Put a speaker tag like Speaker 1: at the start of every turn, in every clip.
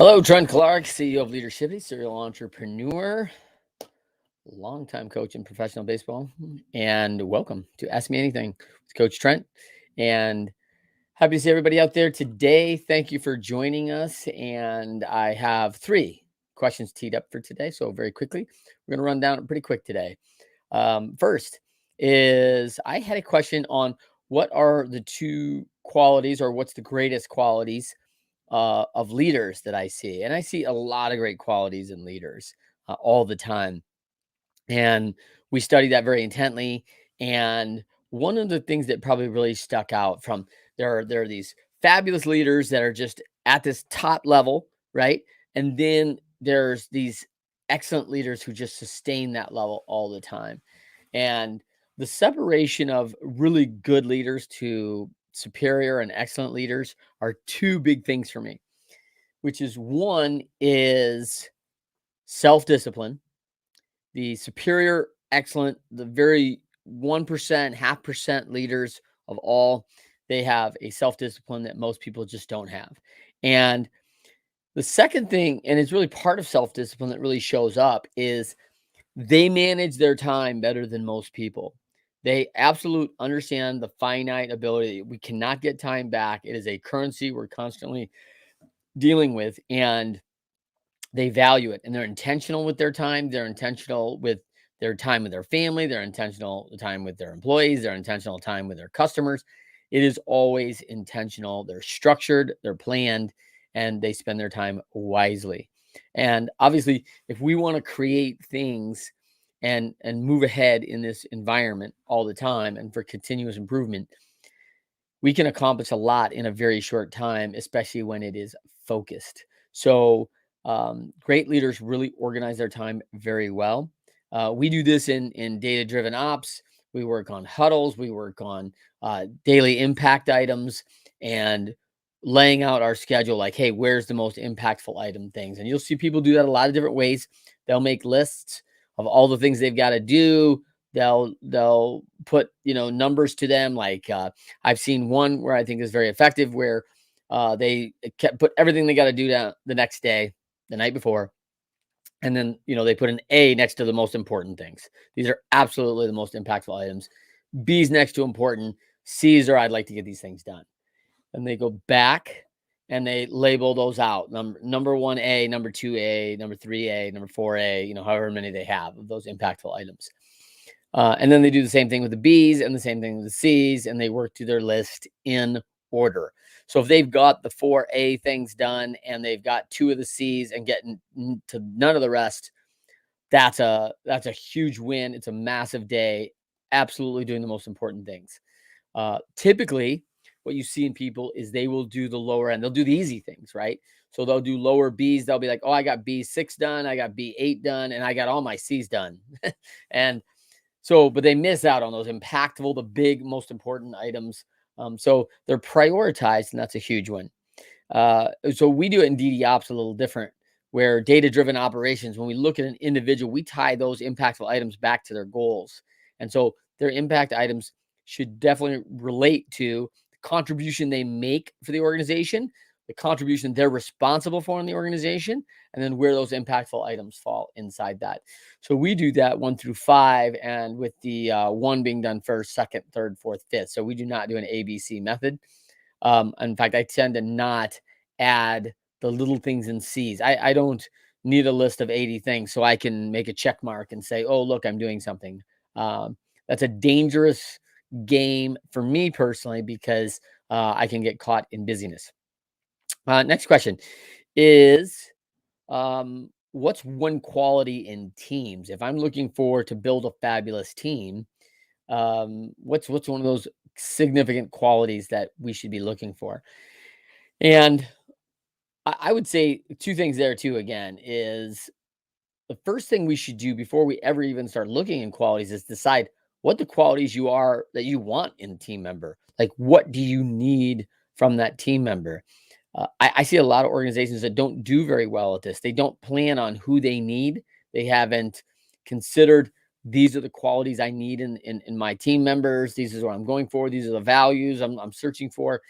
Speaker 1: Hello, Trent Clark, CEO of Leadership, serial entrepreneur, longtime coach in professional baseball, and welcome to Ask Me Anything with Coach Trent. And happy to see everybody out there today. Thank you for joining us. And I have 3 questions teed up for today. So very quickly, we're going to run down it pretty quick today. First is I had a question on what are the 2 qualities or what's the greatest qualities of leaders that I see. And I see a lot of great qualities in leaders all the time. And we study that very intently. And one of the things that probably really stuck out from there are these fabulous leaders that are just at this top level, right? And then there's these excellent leaders who just sustain that level all the time. And the separation of really good leaders to superior and excellent leaders are 2 big things for me, which is one is self-discipline. The superior, excellent, the very 1%, 0.5% leaders of all, they have a self-discipline that most people just don't have. And the second thing, and it's really part of self-discipline that really shows up, is they manage their time better than most people. They absolutely understand the finite ability. We cannot get time back. It is a currency we're constantly dealing with, and they value it, and they're intentional with their time. They're intentional with their time with their family. They're intentional time with their employees. They're intentional time with their customers. It is always intentional. They're structured, they're planned, and they spend their time wisely. And obviously, if we want to create things and move ahead in this environment all the time and for continuous improvement, we can accomplish a lot in a very short time, especially when it is focused. So, great leaders really organize their time very well. We do this in data-driven ops. We work on huddles. We work on daily impact items and laying out our schedule. Like, hey, where's the most impactful item things? And you'll see people do that a lot of different ways. They'll make lists of all the things they've got to do. They'll put numbers to them. Like I've seen one where I think is very effective, where they put everything they got to do down the next day, the night before, and then they put an A next to the most important things. These are absolutely the most impactful items. B's next to important. C's are I'd like to get these things done. And they go back and they label those out. Number 1A, number 2A, number 3A, number 4A. However many they have of those impactful items. And then they do the same thing with the B's and the same thing with the C's, and they work through their list in order. So if they've got the 4A things done and they've got 2 of the C's and getting to none of the rest, that's a huge win. It's a massive day. Absolutely doing the most important things. Typically, what you see in people is they will do the lower end. They'll do the easy things, right? So they'll do lower B's. They'll be like, oh, I got B6 done. I got B8 done. And I got all my C's done. But they miss out on those impactful, the big, most important items. So they're prioritized, and that's a huge one. So we do it in DD Ops a little different, where data-driven operations, when we look at an individual, we tie those impactful items back to their goals. And so their impact items should definitely relate to the contribution they make for the organization, the contribution they're responsible for in the organization, and then where those impactful items fall inside that. So we do that 1 through 5, and with the 1 being done first, second, third, fourth, fifth. So we do not do an ABC method. In fact, I tend to not add the little things in C's. I don't need a list of 80 things so I can make a check mark and say, oh, look, I'm doing something. That's a dangerous game for me personally, because I can get caught in busyness. Next question is, what's one quality in teams? If I'm looking to build a fabulous team, what's one of those significant qualities that we should be looking for? And I would say 2 things there too. Again, is the first thing we should do before we ever even start looking in qualities is decide what the qualities that you want in a team member. Like, what do you need from that team member? I see a lot of organizations that don't do very well at this. They don't plan on who they need. They haven't considered, these are the qualities I need in my team members. These is what I'm going for. These are the values I'm searching for.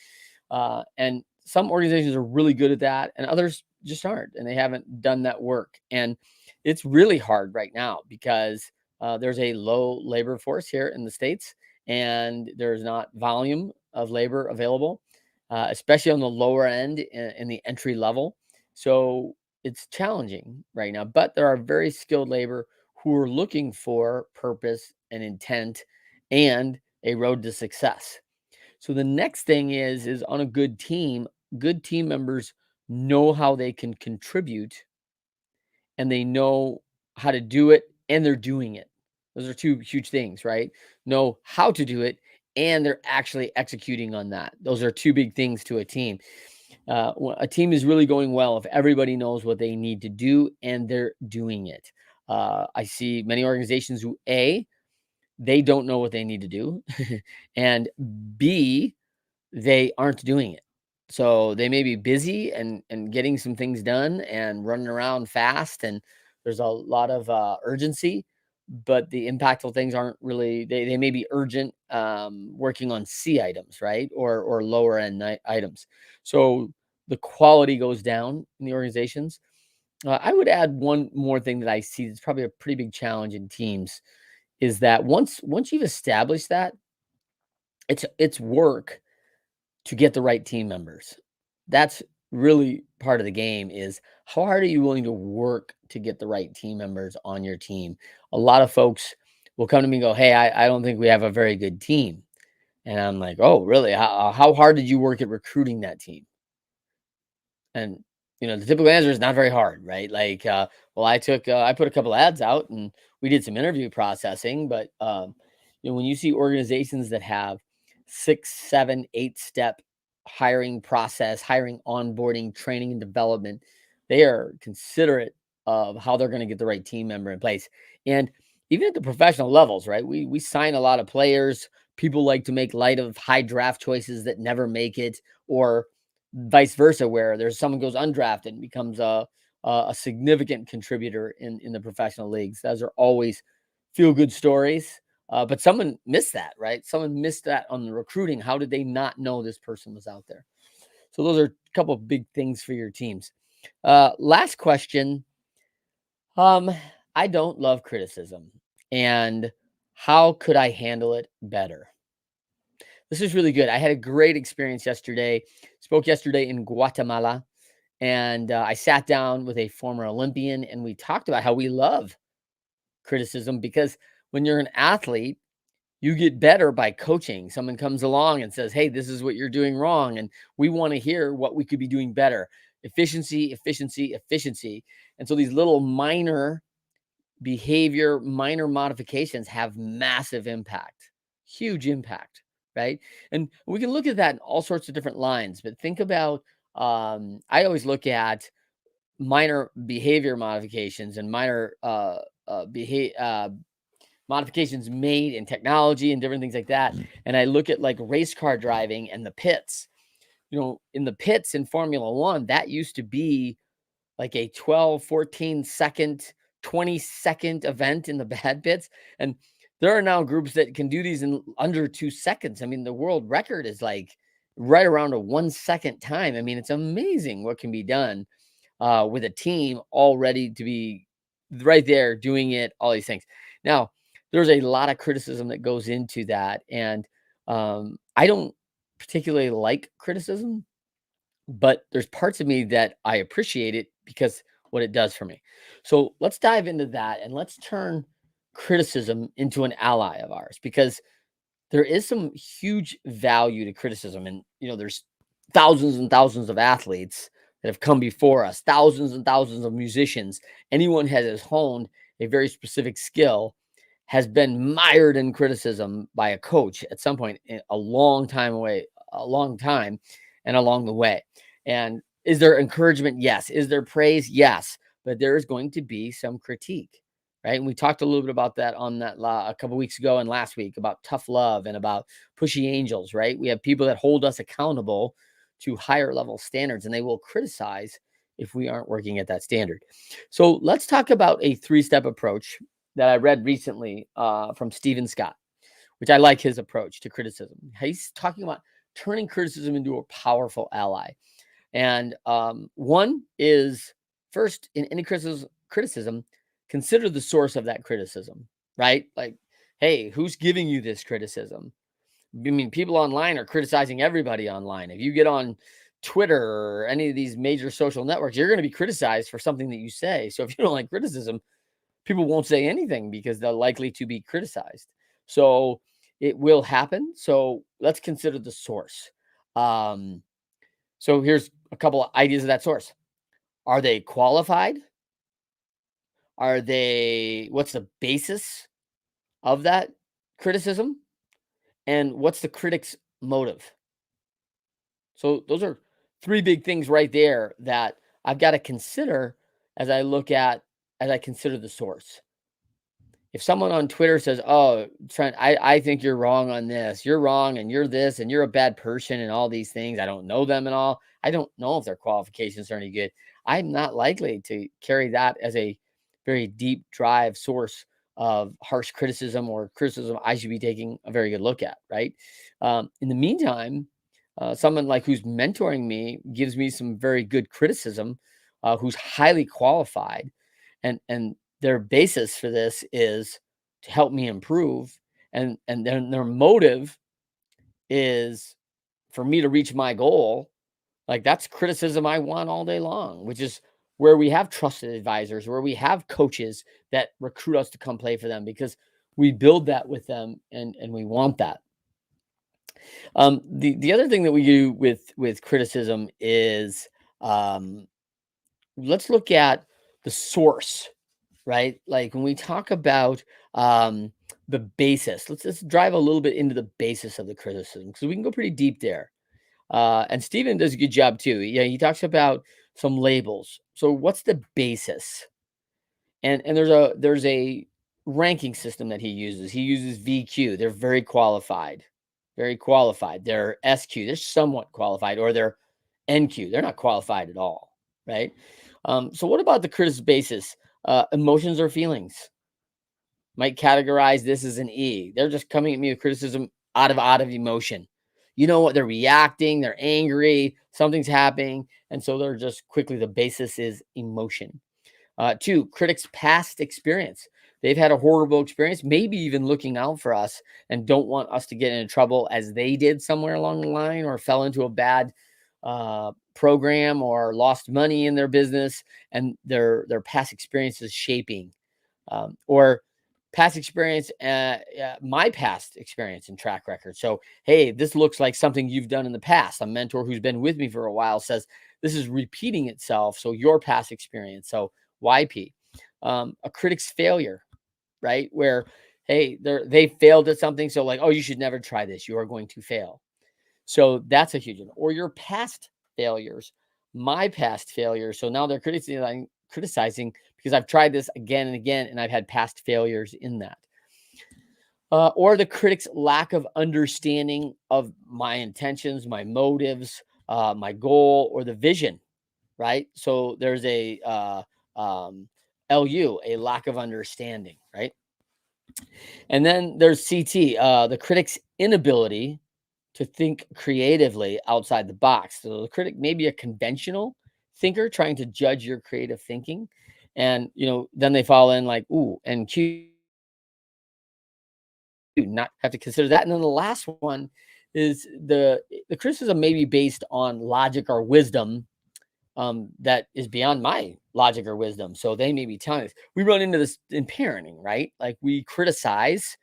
Speaker 1: And some organizations are really good at that, and others just aren't, and they haven't done that work. And it's really hard right now because there's a low labor force here in the States, and there's not volume of labor available, especially on the lower end in the entry level. So it's challenging right now, but there are very skilled labor who are looking for purpose and intent and a road to success. So the next thing is on a good team members know how they can contribute, and they know how to do it, and they're doing it. Those are two huge things, right? Know how to do it, and they're actually executing on that. Those are two big things to a team. A team is really going well if everybody knows what they need to do and they're doing it. I see many organizations who they don't know what they need to do, and B, they aren't doing it. So they may be busy and getting some things done and running around fast, and there's a lot of urgency, but the impactful things aren't really. They may be urgent, working on C items, right, or lower end items. So the quality goes down in the organizations. I would add one more thing that I see that's probably a pretty big challenge in teams is that once you've established that, it's work to get the right team members. That's really part of the game is how hard are you willing to work to get the right team members on your team? A lot of folks will come to me and go, "Hey, I don't think we have a very good team." And I'm like, "Oh, really? How hard did you work at recruiting that team?" And, the typical answer is not very hard, right? Like, well, I put a couple ads out and we did some interview processing, but, when you see organizations that have 6, 7, 8 step hiring process, hiring, onboarding, training, and development, they are considerate of how they're going to get the right team member in place. And even at the professional levels, right? We sign a lot of players. People like to make light of high draft choices that never make it, or vice versa, where there's someone goes undrafted and becomes a significant contributor in the professional leagues. Those are always feel good stories. But someone missed that, right? Someone missed that on the recruiting. How did they not know this person was out there? So those are a couple of big things for your teams. Last question. Um, I don't love criticism, and how could I handle it better? This is really good. I had a great experience yesterday. Spoke yesterday in Guatemala, and I sat down with a former Olympian, and we talked about how we love criticism because when you're an athlete, you get better by coaching. Someone comes along and says, "Hey, this is what you're doing wrong," and we want to hear what we could be doing better. Efficiency, efficiency, efficiency. And so these little minor behavior, minor modifications have massive impact, huge impact, right? And we can look at that in all sorts of different lines, but think about, I always look at minor behavior modifications and minor modifications made in technology and different things like that. And I look at like race car driving and the pits. In the pits in Formula One, that used to be like a 12, 14 second, 20 second event in the bad pits. And there are now groups that can do these in under 2 seconds. I mean, the world record is like right around a 1 second time. I mean, it's amazing what can be done with a team all ready to be right there doing it, all these things. Now, there's a lot of criticism that goes into that. And I don't particularly like criticism, but there's parts of me that I appreciate it because what it does for me. So let's dive into that and let's turn criticism into an ally of ours because there is some huge value to criticism. And, there's thousands and thousands of athletes that have come before us, thousands and thousands of musicians. Anyone has honed a very specific skill has been mired in criticism by a coach at some point a long time away, a long time and along the way. And is there encouragement? Yes. Is there praise? Yes. But there is going to be some critique, right? And we talked a little bit about that on that a couple weeks ago and last week about tough love and about pushy angels, right? We have people that hold us accountable to higher level standards, and they will criticize if we aren't working at that standard. So let's talk about a 3-step approach that I read recently from Stephen Scott, which I like his approach to criticism. He's talking about turning criticism into a powerful ally. And one is, first, in any criticism, consider the source of that criticism, right? Like, hey, who's giving you this criticism? I mean, people online are criticizing everybody online. If you get on Twitter or any of these major social networks, you're going to be criticized for something that you say. So if you don't like criticism, people won't say anything because they're likely to be criticized. So it will happen. So let's consider the source. Um, so here's a couple of ideas of that source. Are they qualified? What's the basis of that criticism? And what's the critic's motive? So those are three big things right there that I've got to consider as I consider the source. If someone on Twitter says, "Oh, Trent, I think you're wrong on this. You're wrong and you're this and you're a bad person and all these things. I don't know them at all. I don't know if their qualifications are any good." I'm not likely to carry that as a very deep drive source of harsh criticism or criticism I should be taking a very good look at, right? In the meantime, someone like who's mentoring me gives me some very good criticism, who's highly qualified, and their basis for this is to help me improve, and then their motive is for me to reach my goal. Like, that's criticism I want all day long, which is where we have trusted advisors, where we have coaches that recruit us to come play for them because we build that with them, and we want that. The other thing that we do with criticism is, um, let's look at the source, right? Like when we talk about the basis, let's drive a little bit into the basis of the criticism because we can go pretty deep there. And Stephen does a good job too. Yeah, he talks about some labels. So what's the basis? And there's a ranking system that he uses. He uses VQ. They're very qualified, very qualified. They're SQ. They're somewhat qualified, or they're NQ. They're not qualified at all, right? So what about the critic basis? Emotions or feelings? Might categorize this as an E. They're just coming at me with criticism out of emotion. You know what? They're reacting. They're angry. Something's happening, and so they're just quickly. The basis is emotion. Two, critics' past experience. They've had a horrible experience, maybe even looking out for us and don't want us to get into trouble as they did somewhere along the line, or fell into a bad program, or lost money in their business, and their past experience is shaping, or past experience, my past experience and track record. So, hey, this looks like something you've done in the past. A mentor who's been with me for a while says this is repeating itself. So your past experience. So YP, a critic's failure, right? Where, hey, they failed at something. So like, oh, you should never try this. You are going to fail. So that's a huge one. Or your past failures, my past failures. So now they're criticizing because I've tried this again and again, and I've had past failures in that. Or the critic's lack of understanding of my intentions, my motives, my goal, or the vision, right? So there's a LU, a lack of understanding, right? And then there's CT, the critic's inability to think creatively outside the box. So the critic may be a conventional thinker trying to judge your creative thinking. And, then they fall in like, ooh, and Q, not have to consider that. And then the last one is the criticism may be based on logic or wisdom, that is beyond my logic or wisdom. So they may be telling us. We run into this in parenting, right? Like, we criticize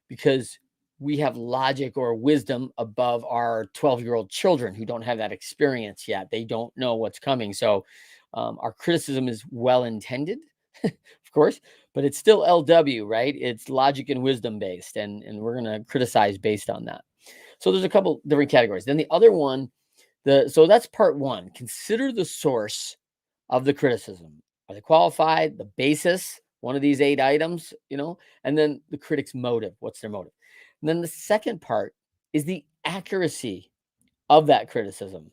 Speaker 1: because we have logic or wisdom above our 12-year-old children who don't have that experience yet. They don't know what's coming. So our criticism is well intended, of course, but it's still LW, right? It's logic and wisdom based, and we're going to criticize based on that. So there's a couple different categories. Then the other one, so that's part one. Consider the source of the criticism. Are they qualified? The basis, one of these 8 items, and then the critic's motive. What's their motive? And then the second part is the accuracy of that criticism.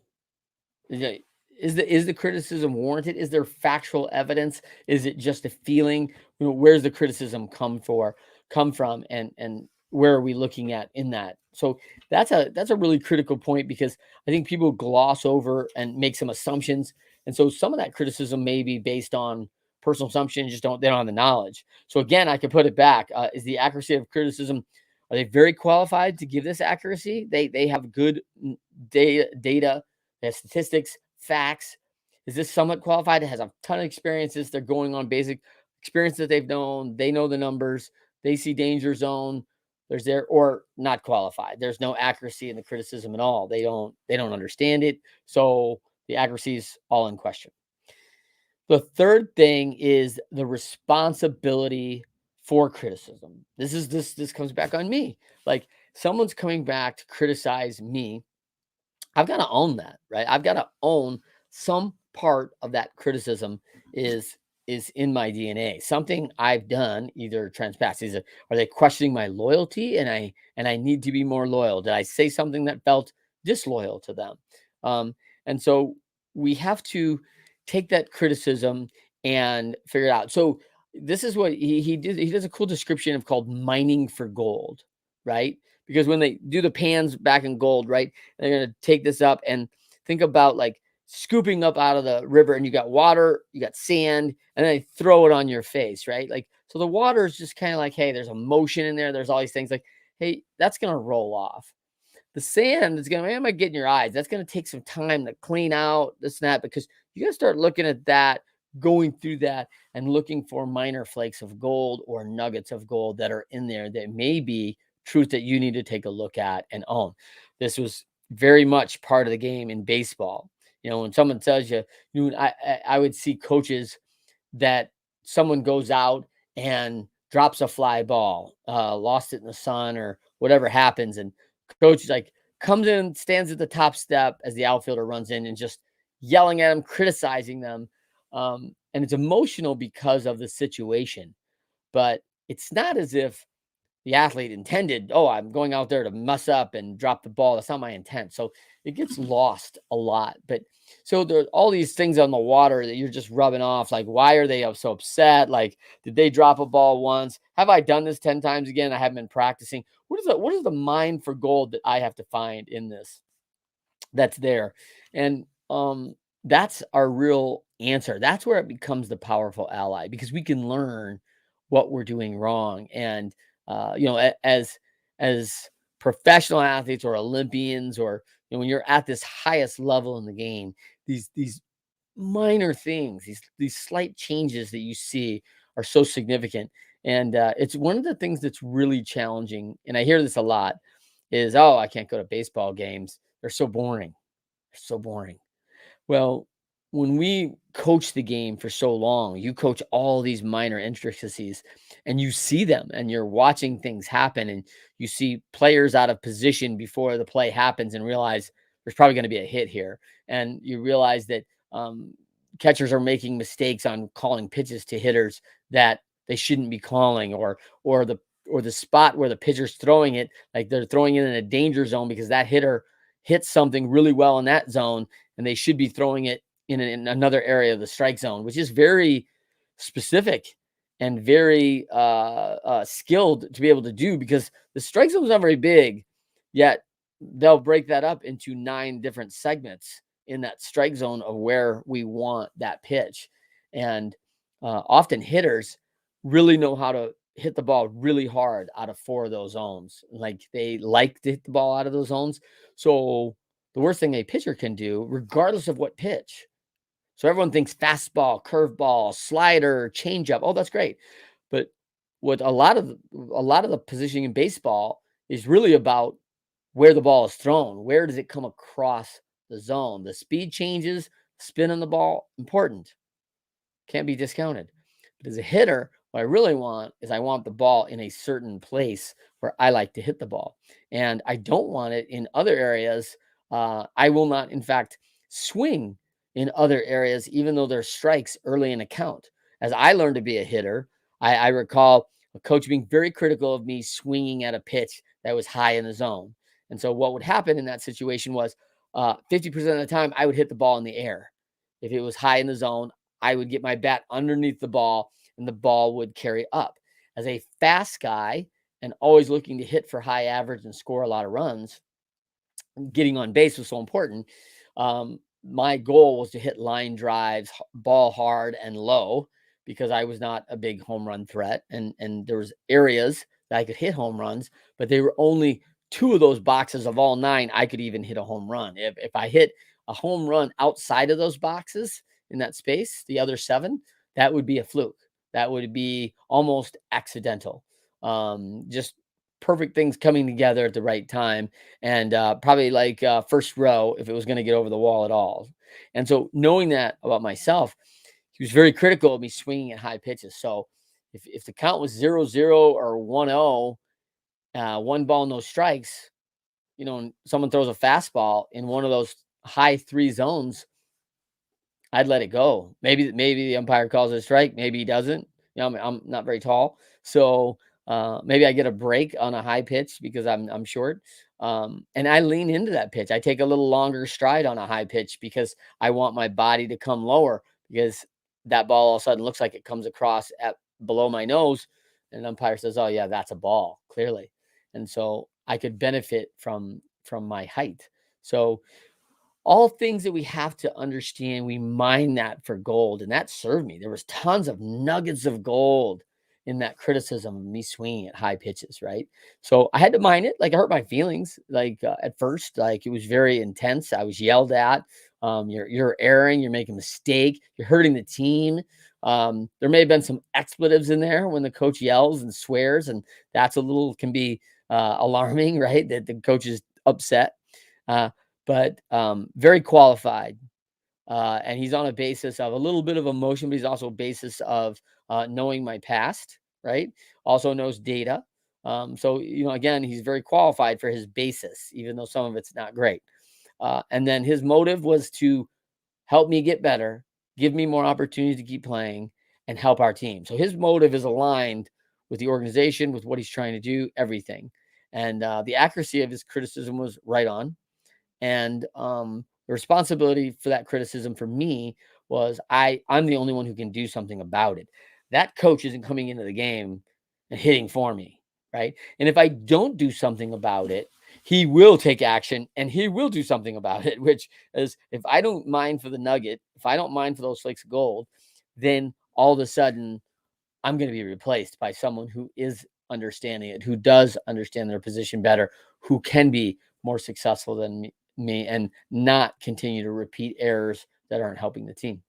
Speaker 1: Is the criticism warranted? Is there factual evidence? Is it just a feeling? Where's the criticism come from? And where are we looking at in that? So that's a really critical point, because I think people gloss over and make some assumptions. And so some of that criticism may be based on personal assumptions, they don't have the knowledge. So again, I can put it back. Is the accuracy of criticism, are they very qualified to give this accuracy? They have good data, they have statistics, facts. Is this somewhat qualified? It has a ton of experiences. They're going on basic experience that they've known. They know the numbers. They see danger zone. There's there, or not qualified. There's no accuracy in the criticism at all. They don't understand it. So the accuracy is all in question. The third thing is the responsibility for criticism. This comes back on me. Like, someone's coming back to criticize me, I've got to own that, right? I've got to own some part of that criticism is in my DNA. Something I've done, either transpass. Are they questioning my loyalty, and I need to be more loyal? Did I say something that felt disloyal to them? And so we have to take that criticism and figure it out. So this is what he did. He does a cool description of called mining for gold, right? Because when they do the pans back in gold, right? They're going to take this up and think about like scooping up out of the river, and you got water, you got sand, and then they throw it on your face, right? Like, so the water is just kind of like, hey, there's emotion in there. There's all these things like, hey, that's going to roll off. The sand is going to, man, might get in your eyes. That's going to take some time to clean out this and that, because you got to start looking at that, going through that, and looking for minor flakes of gold or nuggets of gold that are in there that may be truth that you need to take a look at and own. This was very much part of the game in baseball. When someone tells you, I would see coaches that someone goes out and drops a fly ball, lost it in the sun or whatever happens, and coach like comes in, stands at the top step as the outfielder runs in, and just yelling at them, criticizing them, and it's emotional because of the situation, but it's not as if the athlete intended, oh, I'm going out there to mess up and drop the ball. That's not my intent. So it gets lost a lot. But so there are all these things on the water that you're just rubbing off. Like, why are they so upset? Like, did they drop a ball once? Have I done this 10 times again? I haven't been practicing. What is the mine for gold that I have to find in this that's there? And that's our real answer. That's where it becomes the powerful ally, because we can learn what we're doing wrong. And as professional athletes or Olympians, or when you're at this highest level in the game, these minor things, these slight changes that you see are so significant. And it's one of the things that's really challenging. And I hear this a lot is, oh, I can't go to baseball games. They're so boring. They're so boring. Well, when we coach the game for so long, you coach all these minor intricacies, and you see them, and you're watching things happen, and you see players out of position before the play happens and realize there's probably going to be a hit here. And you realize that catchers are making mistakes on calling pitches to hitters that they shouldn't be calling, or the spot where the pitcher's throwing it, like they're throwing it in a danger zone because that hitter hits something really well in that zone, and they should be throwing it in another area of the strike zone, which is very specific and very skilled to be able to do, because the strike zone is not very big, yet they'll break that up into 9 different segments in that strike zone of where we want that pitch. And often hitters really know how to hit the ball really hard out of 4 of those zones. Like, they like to hit the ball out of those zones. So the worst thing a pitcher can do, regardless of what pitch. So everyone thinks fastball, curveball, slider, changeup. Oh, that's great. But what a lot of the positioning in baseball is really about where the ball is thrown. Where does it come across the zone? The speed changes, spin on the ball, important. Can't be discounted. But as a hitter, what I really want is I want the ball in a certain place where I like to hit the ball. And I don't want it in other areas. I will not, in fact, swing in other areas, even though there's strikes early in a count. As I learned to be a hitter, I recall a coach being very critical of me swinging at a pitch that was high in the zone. And so what would happen in that situation was 50% of the time I would hit the ball in the air. If it was high in the zone, I would get my bat underneath the ball, and the ball would carry up. As a fast guy, and always looking to hit for high average and score a lot of runs, getting on base was so important. My goal was to hit line drives, ball hard and low, because I was not a big home run threat, and there was areas that I could hit home runs, but they were only two of those boxes of all nine I could even hit a home run. If I hit a home run outside of those boxes in that space, the other seven, that would be a fluke. That would be almost accidental. Just perfect things coming together at the right time, and probably like first row if it was going to get over the wall at all. And so knowing that about myself, he was very critical of me swinging at high pitches. So if the count was 0-0 or 1-0, one ball, no strikes, and someone throws a fastball in one of those high three zones, I'd let it go. Maybe the umpire calls it a strike. Maybe he doesn't. I'm not very tall, so maybe I get a break on a high pitch because I'm short. And I lean into that pitch. I take a little longer stride on a high pitch because I want my body to come lower, because that ball all of a sudden looks like it comes across at below my nose, and the umpire says, "Oh yeah, that's a ball, clearly." And so I could benefit from my height. So all things that we have to understand, we mine that for gold, and that served me. There was tons of nuggets of gold in that criticism of me swinging at high pitches, right? So I had to mine it. Like, it hurt my feelings. Like, at first, like, it was very intense. I was yelled at. You're erring. You're making a mistake. You're hurting the team. There may have been some expletives in there when the coach yells and swears, and that's a little can be alarming, right? That the coach is upset. Uh, but very qualified. And he's on a basis of a little bit of emotion, but he's also a basis of knowing my past, right? Also knows data. So, again, he's very qualified for his basis, even though some of it's not great. And then his motive was to help me get better, give me more opportunities to keep playing, and help our team. So his motive is aligned with the organization, with what he's trying to do, everything. And the accuracy of his criticism was right on. And the responsibility for that criticism for me was I'm the only one who can do something about it. That coach isn't coming into the game and hitting for me, right? And if I don't do something about it, he will take action and he will do something about it, which is, if I don't mind for the nugget, if I don't mind for those flakes of gold, then all of a sudden I'm going to be replaced by someone who is understanding it, who does understand their position better, who can be more successful than me, and not continue to repeat errors that aren't helping the team.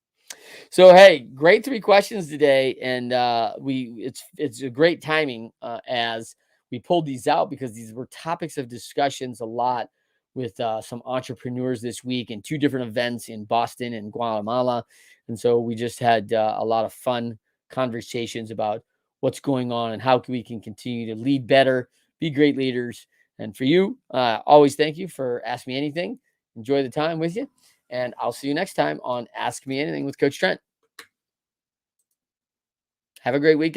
Speaker 1: So hey, great three questions today, and it's a great timing as we pulled these out, because these were topics of discussions a lot with some entrepreneurs this week in two different events in Boston and Guatemala, and so we just had a lot of fun conversations about what's going on and how we can continue to lead better, be great leaders. And for you, always thank you for asking me anything. Enjoy the time with you. And I'll see you next time on Ask Me Anything with Coach Trent. Have a great weekend.